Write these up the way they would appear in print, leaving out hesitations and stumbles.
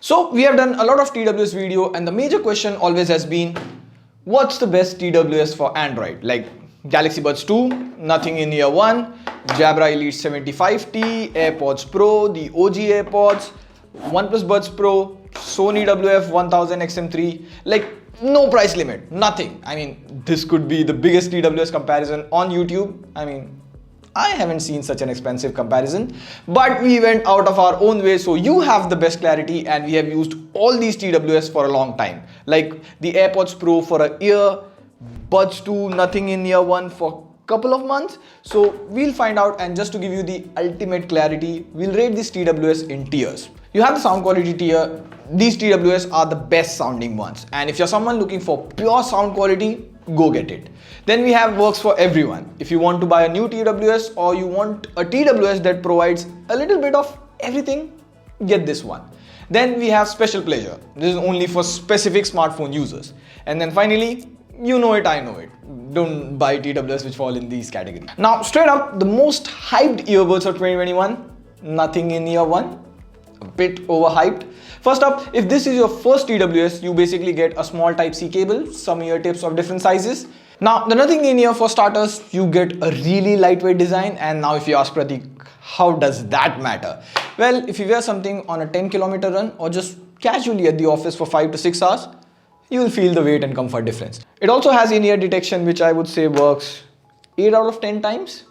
So we have done a lot of TWS video, and the major question always has been, what's the best TWS for Android? Like Galaxy Buds 2, nothing in year 1, Jabra Elite 75T, AirPods Pro, the OG AirPods, OnePlus Buds Pro, Sony WF 1000 XM3, like no price limit, nothing. I mean, this could be the biggest TWS comparison on YouTube. I mean, I haven't seen such an expensive comparison, but we went out of our own way so you have the best clarity, and we have used all these TWS for a long time. Like the AirPods Pro for a year, Buds 2, nothing in year 1 for couple of months. So we'll find out, and just to give you the ultimate clarity, we'll rate this TWS in tiers. You have the sound quality tier. These TWS are the best sounding ones, and if you're someone looking for pure sound quality, go get it. Then we have works for everyone. If you want to buy a new TWS, or you want a TWS that provides a little bit of everything, get this one. Then we have special pleasure. This is only for specific smartphone users. And then finally, you know it, I know it, don't buy TWS which fall in these categories. Now straight up, the most hyped earbuds of 2021, nothing in year 1, a bit overhyped. First up, if this is your first TWS, you basically get a small Type-C cable, some ear tips of different sizes. Now the nothing in ear, for starters, you get a really lightweight design. And now if you ask Pratik, how does that matter? Well, if you wear something on a 10-kilometer run or just casually at the office for 5 to 6 hours, you will feel the weight and comfort difference. It also has in-ear detection, which I would say works 8 out of 10 times.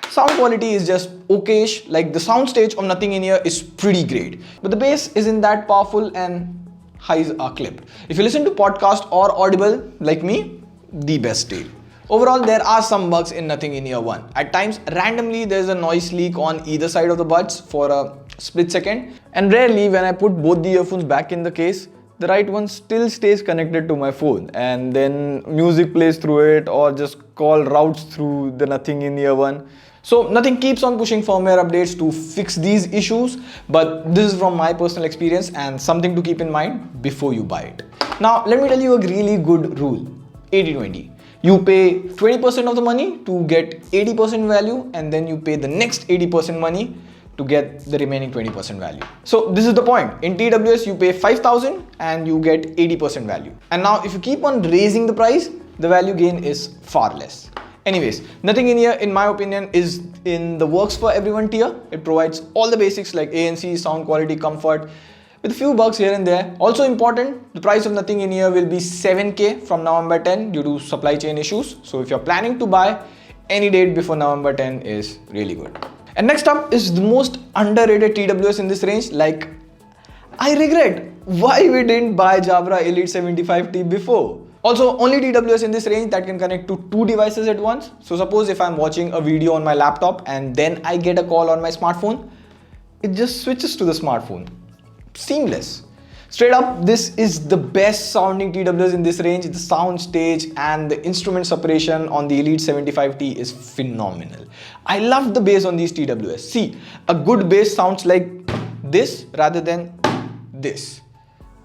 Sound quality is just okayish. Like the sound stage of nothing in ear is pretty great, but the bass isn't that powerful and highs are clipped. If you listen to podcast or Audible like me, the best deal. Overall, there are some bugs in nothing in ear 1. At times, randomly there's a noise leak on either side of the buds for a split second, and rarely when I put both the earphones back in the case, the right one still stays connected to my phone, and then music plays through it or just call routes through the nothing in ear 1. So nothing keeps on pushing firmware updates to fix these issues, but this is from my personal experience and something to keep in mind before you buy it. Now let me tell you a really good rule, 80-20. You pay 20% of the money to get 80% value, and then you pay the next 80% money to get the remaining 20% value. So this is the point. In TWS, you pay 5,000 and you get 80% value. And now if you keep on raising the price, the value gain is far less. Anyways, nothing in here, in my opinion, is in the works for everyone tier. It provides all the basics like ANC, sound quality, comfort, with a few bugs here and there. Also important, the price of nothing in here will be 7K from November 10 due to supply chain issues. So if you're planning to buy, any date before November 10 is really good. And next up is the most underrated TWS in this range. Like, I regret why we didn't buy Jabra Elite 75T before. Also, only TWS in this range that can connect to 2 devices at once. So suppose if I'm watching a video on my laptop and then I get a call on my smartphone, it just switches to the smartphone. Seamless. Straight up, this is the best sounding TWS in this range. The sound stage and the instrument separation on the Elite 75T is phenomenal. I love the bass on these TWS. See, a good bass sounds like this rather than this.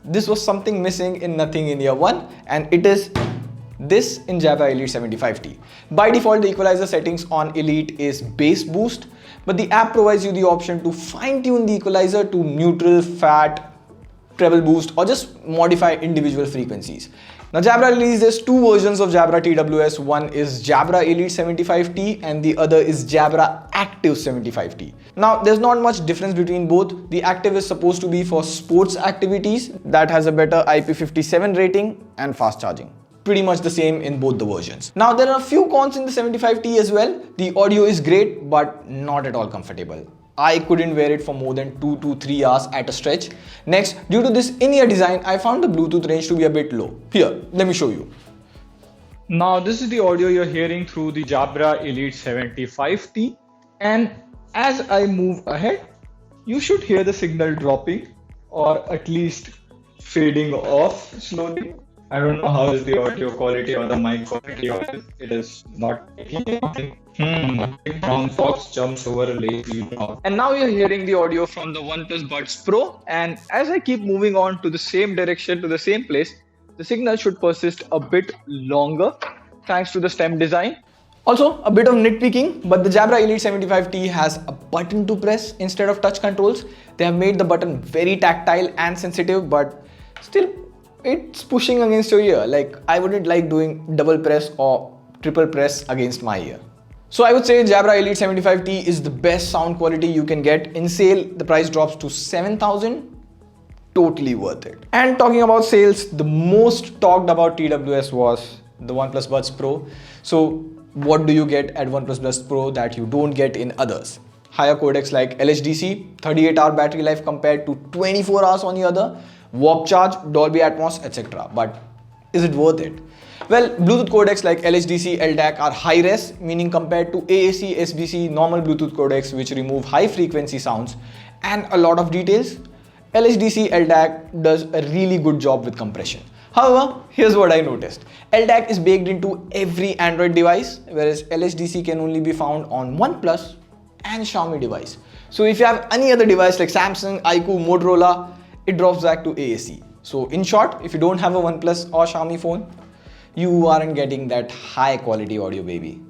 This was something missing in nothing in year 1, and it is this in Jabra Elite 75T. By default, the equalizer settings on Elite is bass boost, but the app provides you the option to fine-tune the equalizer to neutral, fat, treble boost, or just modify individual frequencies. Now Jabra releases 2 versions of Jabra TWS. One is Jabra Elite 75T and the other is Jabra Active 75T. Now there's not much difference between both. The Active is supposed to be for sports activities that has a better IP57 rating and fast charging. Pretty much the same in both the versions. Now there are a few cons in the 75T as well. The audio is great but not at all comfortable. I couldn't wear it for more than 2 to 3 hours at a stretch. Next, due to this in-ear design, I found the Bluetooth range to be a bit low. Here, let me show you. Now this is the audio you're hearing through the Jabra Elite 75T, and as I move ahead, you should hear the signal dropping or at least fading off slowly. I don't know how is the audio quality or the mic quality of it. It is not taking Brown Fox jumps over a lazy dog. And now you're hearing the audio from the OnePlus Buds Pro, and as I keep moving on to the same direction, to the same place, the signal should persist a bit longer thanks to the stem design. Also, a bit of nitpicking, but the Jabra Elite 75T has a button to press instead of touch controls. They have made the button very tactile and sensitive, but still it's pushing against your ear. Like, I wouldn't like doing double press or triple press against my ear. So I would say Jabra Elite 75T is the best sound quality you can get. In sale, the price drops to 7,000. Totally worth it. And talking about sales, the most talked about TWS was the OnePlus Buds Pro. So what do you get at OnePlus Buds Pro that you don't get in others? Higher codecs like LHDC, 38-hour battery life compared to 24 hours on the other, warp charge, Dolby Atmos, etc. But is it worth it? Well, Bluetooth codecs like LHDC, LDAC are high res, meaning compared to AAC, SBC, normal Bluetooth codecs which remove high frequency sounds and a lot of details, LHDC LDAC does a really good job with compression. However, here's what I noticed. LDAC is baked into every Android device, whereas LHDC can only be found on OnePlus and Xiaomi device. So if you have any other device like Samsung, iQOO, Motorola, it drops back to AAC. So in short, if you don't have a OnePlus or Xiaomi phone, you aren't getting that high quality audio, baby.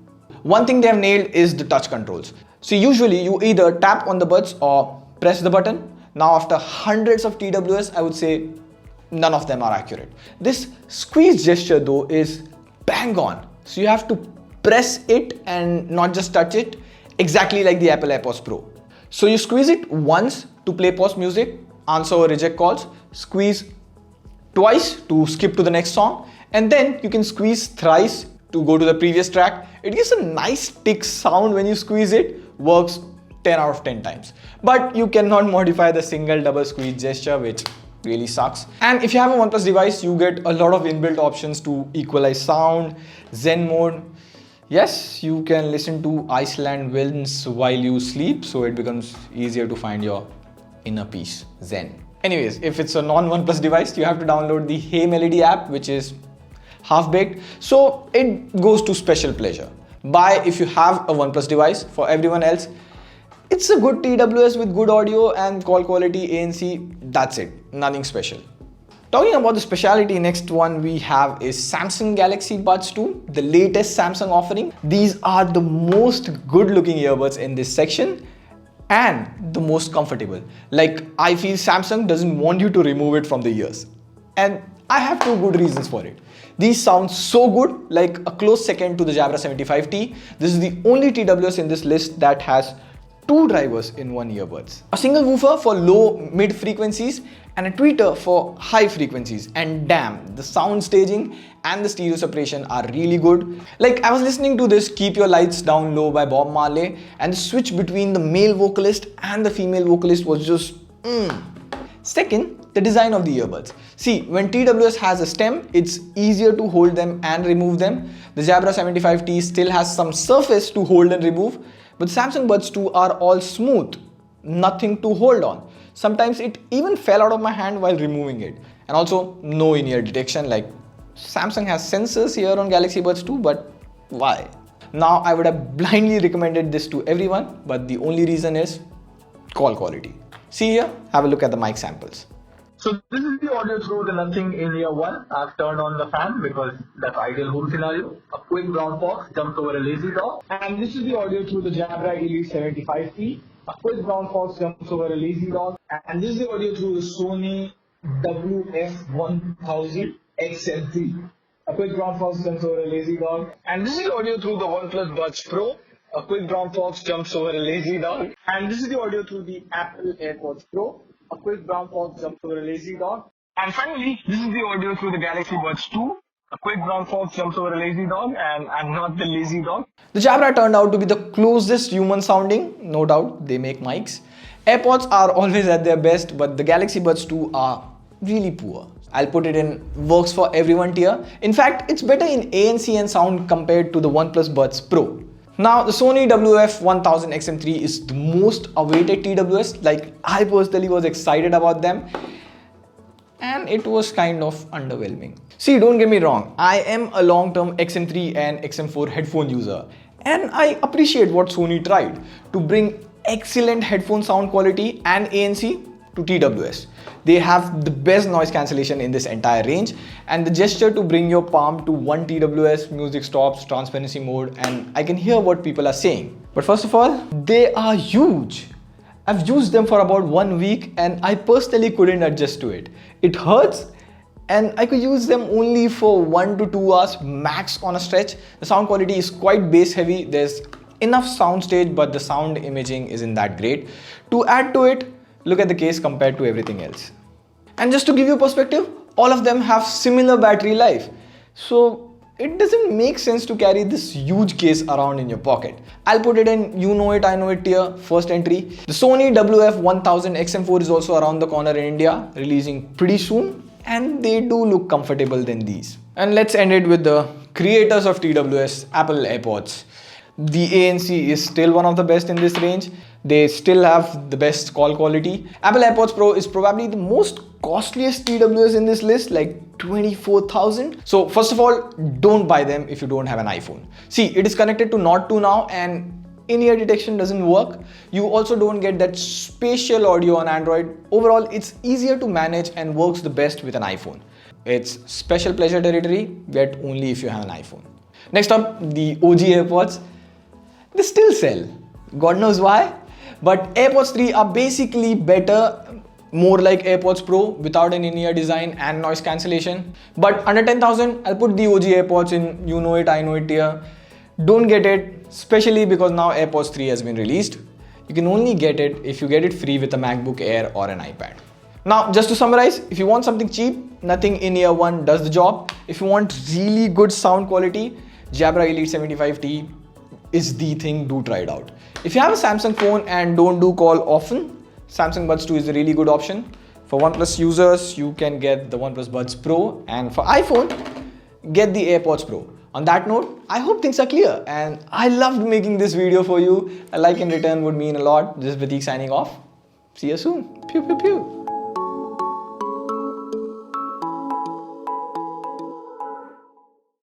One thing they have nailed is the touch controls. So usually you either tap on the buds or press the button. Now after hundreds of TWS, I would say none of them are accurate. This squeeze gesture though is bang on. So you have to press it and not just touch it, exactly like the Apple AirPods Pro. So you squeeze it once to play pause music, answer or reject calls, squeeze twice to skip to the next song, and then you can squeeze thrice to go to the previous track. It gives a nice tick sound when you squeeze it, works 10 out of 10 times. But you cannot modify the single double squeeze gesture, which really sucks. And if you have a OnePlus device, you get a lot of inbuilt options to equalize sound, Zen mode. Yes, you can listen to Iceland winds while you sleep, so it becomes easier to find your inner peace, Zen. Anyways, if it's a non-OnePlus device, you have to download the Hey Melody app, which is half-baked, so it goes to special pleasure. Buy if you have a OnePlus device. For everyone else, it's a good TWS with good audio and call quality, ANC, that's it, nothing special. Talking about the specialty, next one we have is Samsung Galaxy Buds 2, the latest Samsung offering. These are the most good looking earbuds in this section and the most comfortable. Like, I feel Samsung doesn't want you to remove it from the ears. And I have two good reasons for it. These sound so good, like a close second to the Jabra 75T. This is the only TWS in this list that has two drivers in one earbuds. A single woofer for low mid frequencies and a tweeter for high frequencies. And damn, the sound staging and the stereo separation are really good. Like, I was listening to this Keep Your Lights Down Low by Bob Marley, and the switch between the male vocalist and the female vocalist was just Second, the design of the earbuds. See, when TWS has a stem, it's easier to hold them and remove them. The Jabra 75T still has some surface to hold and remove, but Samsung Buds 2 are all smooth, nothing to hold on. Sometimes it even fell out of my hand while removing it. And also, no in-ear detection. Like, Samsung has sensors here on Galaxy Buds 2, but why? Now, I would have blindly recommended this to everyone, but the only reason is call quality. See here, have a look at the mic samples. So this is the audio through the nothing in ear one. I've turned on the fan because that's ideal home scenario. A quick brown fox jumps over a lazy dog. And this is the audio through the Jabra Elite 75T. A quick brown fox jumps over a lazy dog. And this is the audio through the Sony WF-1000 XM3. A quick brown fox jumps over a lazy dog. And this is the audio through the OnePlus Buds Pro. A quick brown fox jumps over a lazy dog. And this is the audio through the Apple AirPods Pro. A quick brown fox jumps over a lazy dog. And finally, this is the audio through the Galaxy Buds 2. A quick brown fox jumps over a lazy dog, and I'm not the lazy dog. The Jabra turned out to be the closest human sounding, no doubt, they make mics. AirPods are always at their best, but the Galaxy Buds 2 are really poor. I'll put it in works for everyone tier. In fact, it's better in ANC and sound compared to the OnePlus Buds Pro. Now, the Sony WF-1000 XM3 is the most awaited TWS. Like, I personally was excited about them, and it was kind of underwhelming. See, don't get me wrong, I am a long-term XM3 and XM4 headphone user, and I appreciate what Sony tried to bring excellent headphone sound quality and ANC to TWS. They have the best noise cancellation in this entire range, and the gesture to bring your palm to 1 TWS, music stops, transparency mode, and I can hear what people are saying. But first of all, they are huge. I've used them for about 1 week and I personally couldn't adjust to it. It hurts, and I could use them only for 1 to 2 hours max on a stretch. The sound quality is quite bass heavy. There's enough soundstage, but the sound imaging isn't that great. To add to it, look at the case compared to everything else. And just to give you perspective, all of them have similar battery life. So it doesn't make sense to carry this huge case around in your pocket. I'll put it in you know it, I know it tier, first entry. The Sony WF-1000 XM4 is also around the corner in India, releasing pretty soon, and they do look comfortable than these. And let's end it with the creators of TWS, Apple AirPods. The ANC is still one of the best in this range. They still have the best call quality. Apple AirPods Pro is probably the most costliest TWS in this list, like 24,000. So first of all, don't buy them if you don't have an iPhone. See, it is connected to Nord 2 now, and in-ear detection doesn't work. You also don't get that spatial audio on Android. Overall, it's easier to manage and works the best with an iPhone. It's special pleasure territory, yet only if you have an iPhone. Next up, the OG AirPods. They still sell. God knows why. But AirPods 3 are basically better, more like AirPods Pro without an in-ear design and noise cancellation. But under 10,000, I'll put the OG AirPods in you know it, I know it tier. Don't get it, especially because now AirPods 3 has been released. You can only get it if you get it free with a MacBook Air or an iPad. Now, just to summarize, if you want something cheap, nothing in-ear one does the job. If you want really good sound quality, Jabra Elite 75T is the thing. Do try it out. If you have a Samsung phone and don't do call often, Samsung Buds 2 is a really good option. For OnePlus users, you can get the OnePlus Buds Pro, and for iPhone, get the AirPods Pro. On that note, I hope things are clear, and I loved making this video for you. A like in return would mean a lot. This is Prateek signing off. See you soon. Pew pew pew.